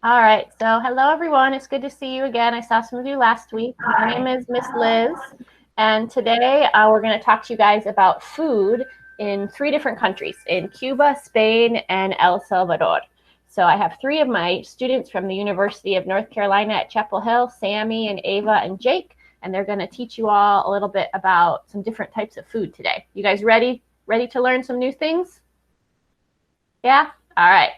All right, so hello everyone. It's good to see you again. I saw some of you last week. My name is Miss Liz, and today we're going to talk to you guys about food in 3 different countries, in Cuba, Spain, and El Salvador. So I have 3 of my students from the University of North Carolina at Chapel Hill, Sammie and Ava and Jake, and they're going to teach you all a little bit about some different types of food today. You guys ready? Ready to learn some new things? Yeah? All right.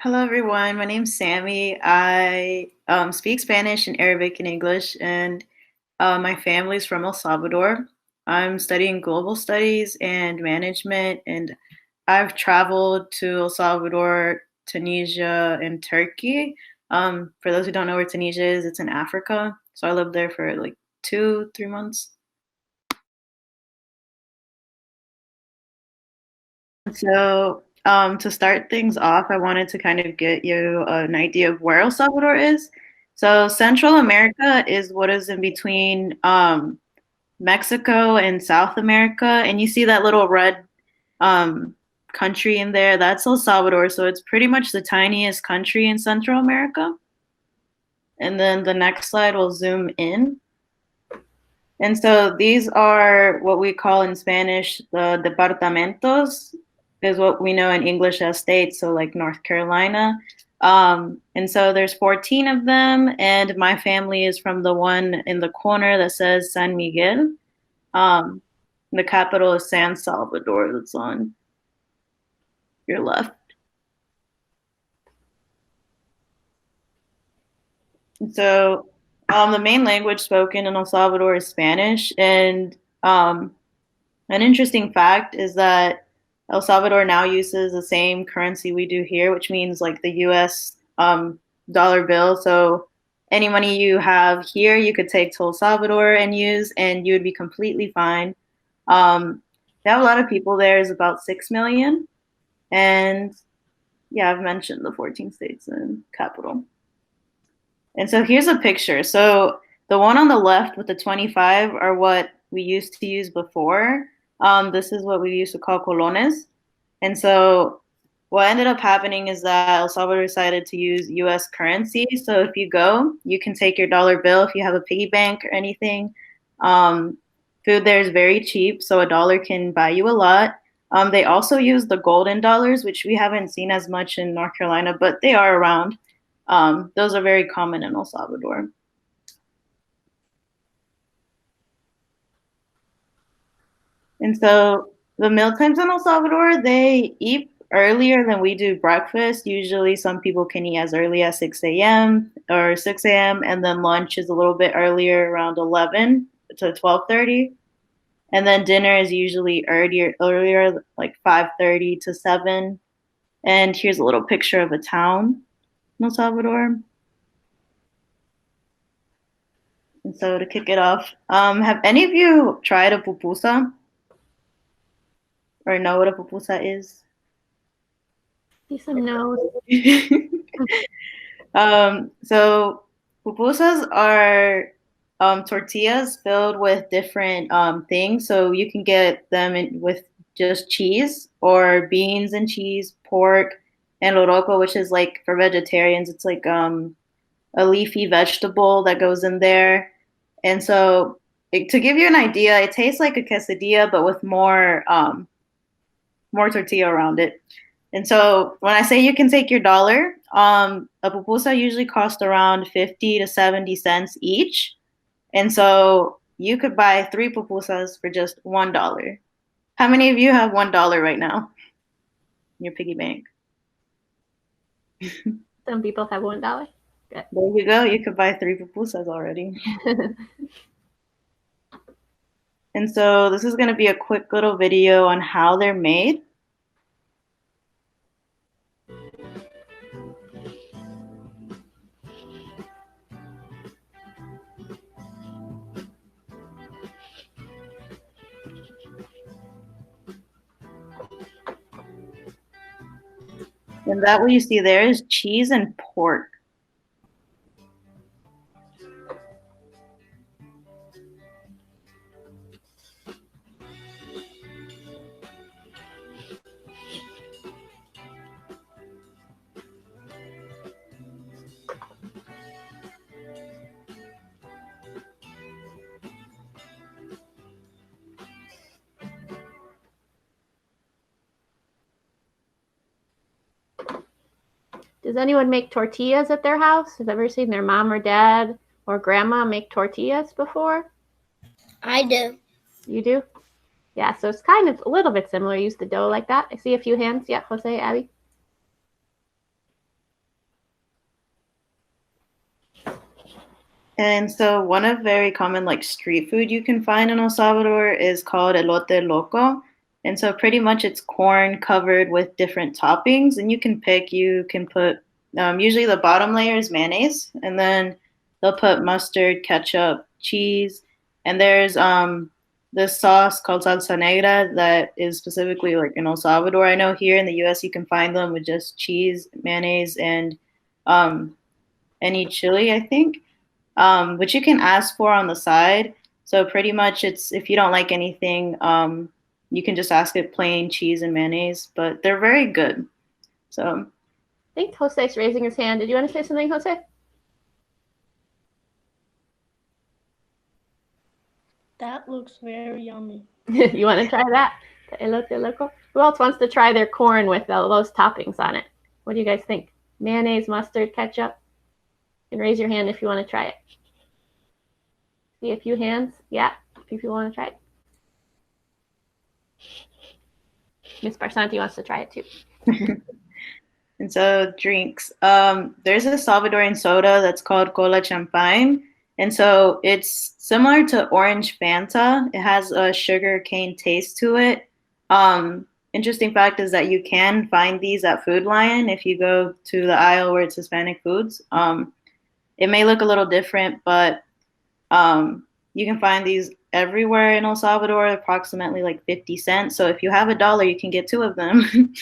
Hello, everyone. My name's Sammy. I speak Spanish and Arabic and English, and my family's from El Salvador. I'm studying global studies and management, and I've traveled to El Salvador, Tunisia, and Turkey. For those who don't know where Tunisia is, it's in Africa. So I lived there for like 2, 3 months. To start things off, I wanted to kind of get you an idea of where El Salvador is. So, Central America is what is in between Mexico and South America. And you see that little red um, country in there? That's El Salvador. So, it's pretty much the tiniest country in Central America. And then the next slide will zoom in. And so these are what we call in Spanish the departamentos, is what we know in English as states, so like North Carolina. And so there's 14 of them, and my family is from the one in the corner that says San Miguel. Um, the capital is San Salvador, that's on your left. So the main language spoken in El Salvador is Spanish, and an interesting fact is that El Salvador now uses the same currency we do here, which means like the US dollar bill. So any money you have here, you could take to El Salvador and use, and you would be completely fine. They have a lot of people there, is about 6 million. And yeah, I've mentioned the 14 states and capital. And so here's a picture. So the one on the left with the 25 are what we used to use before. This is what we used to call colones. And so what ended up happening is that El Salvador decided to use US currency. So if you go, you can take your dollar bill if you have a piggy bank or anything. Um, Food there is very cheap, so a dollar can buy you a lot. They also use the golden dollars, which we haven't seen as much in North Carolina, but they are around. Those are very common in El Salvador. And so the meal times in El Salvador, they eat earlier than we do breakfast. Usually some people can eat as early as 6 a.m. or 6 a.m. and then lunch is a little bit earlier around 11 to 12:30. And then dinner is usually earlier like 5:30 to 7. And here's a little picture of a town in El Salvador. And so to kick it off, have any of you tried a pupusa or know what a pupusa is? See some no's. So pupusas are tortillas filled with different things. So you can get them with just cheese or beans and cheese, pork, and loroco, which is like for vegetarians. It's like a leafy vegetable that goes in there. And so to give you an idea, it tastes like a quesadilla, but with more tortilla around it. And so when I say you can take your dollar, a pupusa usually costs around 50 to 70 cents each. And so you could buy 3 pupusas for just $1. How many of you have $1 right now in your piggy bank? Some people have $1. Good. There you go. You could buy 3 pupusas already. And so this is going to be a quick little video on how they're made. And that what you see there is cheese and pork. Does anyone make tortillas at their house? Have you ever seen their mom or dad or grandma make tortillas before? I do. You do? Yeah, so it's kind of a little bit similar. Use the dough like that. I see a few hands. Yeah, Jose, Abby. And so one of very common like street food you can find in El Salvador is called elote loco. And so pretty much it's corn covered with different toppings, and you can put usually the bottom layer is mayonnaise, and then they'll put mustard, ketchup, cheese, and there's this sauce called salsa negra that is specifically like in El Salvador. I know here in the US you can find them with just cheese, mayonnaise, and um, any chili, I think, which you can ask for on the side. So pretty much, it's if you don't like anything, you can just ask it plain cheese and mayonnaise. But they're very good. So I think Jose's raising his hand. Did you want to say something, Jose? That looks very yummy. You want to try that? The elote loco? Who else wants to try their corn with those toppings on it? What do you guys think? Mayonnaise, mustard, ketchup? And raise your hand if you want to try it. See a few hands? Yeah, a few people want to try it. Miss Barsanti wants to try it too. and so drinks. There's a Salvadorian soda that's called Cola Champagne. And so it's similar to orange Fanta. It has a sugar cane taste to it. Interesting fact is that you can find these at Food Lion if you go to the aisle where it's Hispanic foods. It may look a little different, but you can find these everywhere in El Salvador, approximately like 50 cents. So if you have $1, you can get 2 of them.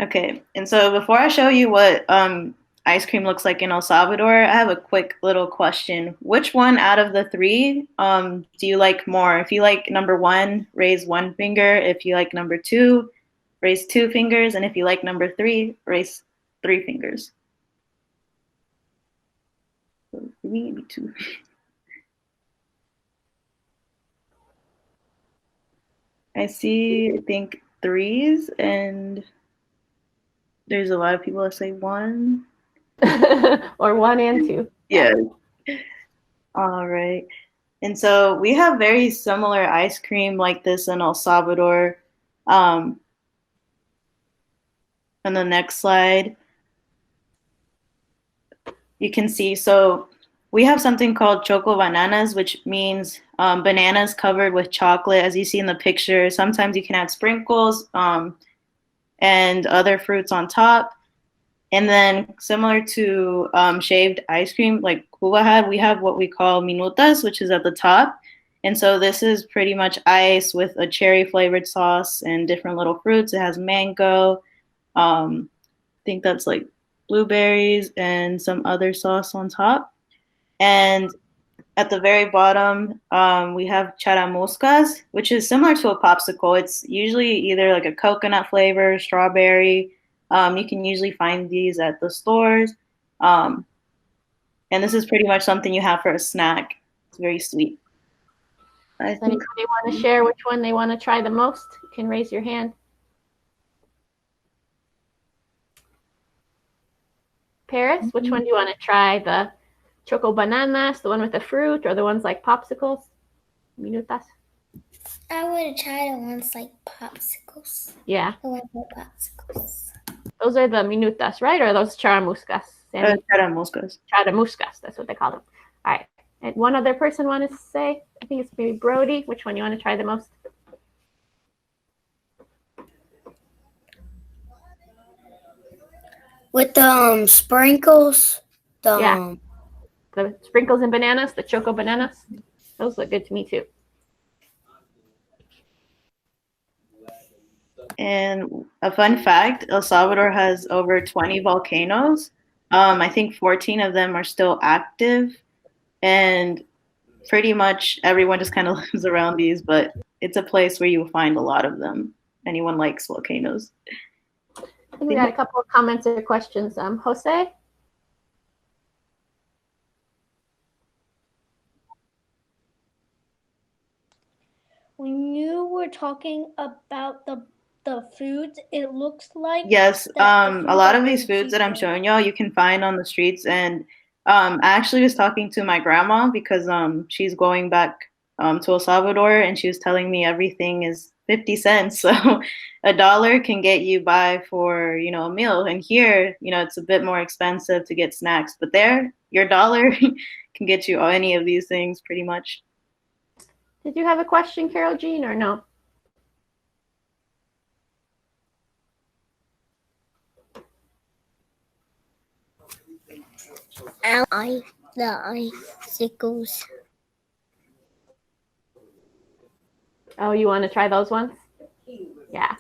Okay, and so before I show you what ice cream looks like in El Salvador, I have a quick little question. Which one out of the 3 do you like more? If you like number 1, raise 1 finger. If you like number 2, raise 2 fingers. And if you like number 3, raise 3 fingers. So maybe 2. I see, I think 3s, and there's a lot of people that say 1. Or 1 and 2. Yeah. All right. And so we have very similar ice cream like this in El Salvador. On the next slide, you can see, so we have something called choco bananas, which means bananas covered with chocolate, as you see in the picture. Sometimes you can add sprinkles and other fruits on top. And then similar to shaved ice cream, like Cuba had, we have what we call minutas, which is at the top. And so this is pretty much ice with a cherry flavored sauce and different little fruits. It has mango. I think that's like blueberries and some other sauce on top. And at the very bottom, we have charamuscas, which is similar to a popsicle. It's usually either like a coconut flavor, strawberry. You can usually find these at the stores. And this is pretty much something you have for a snack. It's very sweet. Does anybody want to share which one they want to try the most? You can raise your hand. Paris, which one do you want to try? The choco bananas, the one with the fruit, or the ones like popsicles? Minutas? I would try the ones like popsicles. Yeah. The ones like popsicles. Those are the minutas, right? Or are those charamuscas? Charamuscas. Charamuscas, that's what they call them. All right. And one other person want to say? I think it's maybe Brody. Which one you want to try the most? With the sprinkles. Yeah. The sprinkles and bananas, the choco bananas. Those look good to me too. And a fun fact, El Salvador has over 20 volcanoes. I think 14 of them are still active. And pretty much everyone just kind of lives around these, but it's a place where you'll find a lot of them. Anyone likes volcanoes. I think we got a couple of comments or questions. Jose? When you were talking about the the foods, it looks like Yes, that the a foods lot are of these very foods cheap that I'm there. showing y'all, you can find on the streets. And I actually was talking to my grandma because she's going back to El Salvador, and she was telling me everything is 50 cents. So $1 can get you by for, a meal. And here, it's a bit more expensive to get snacks, but there, your dollar can get you any of these things pretty much. Did you have a question, Carol Jean, or no? The icicles. Oh, you want to try those ones? Yeah.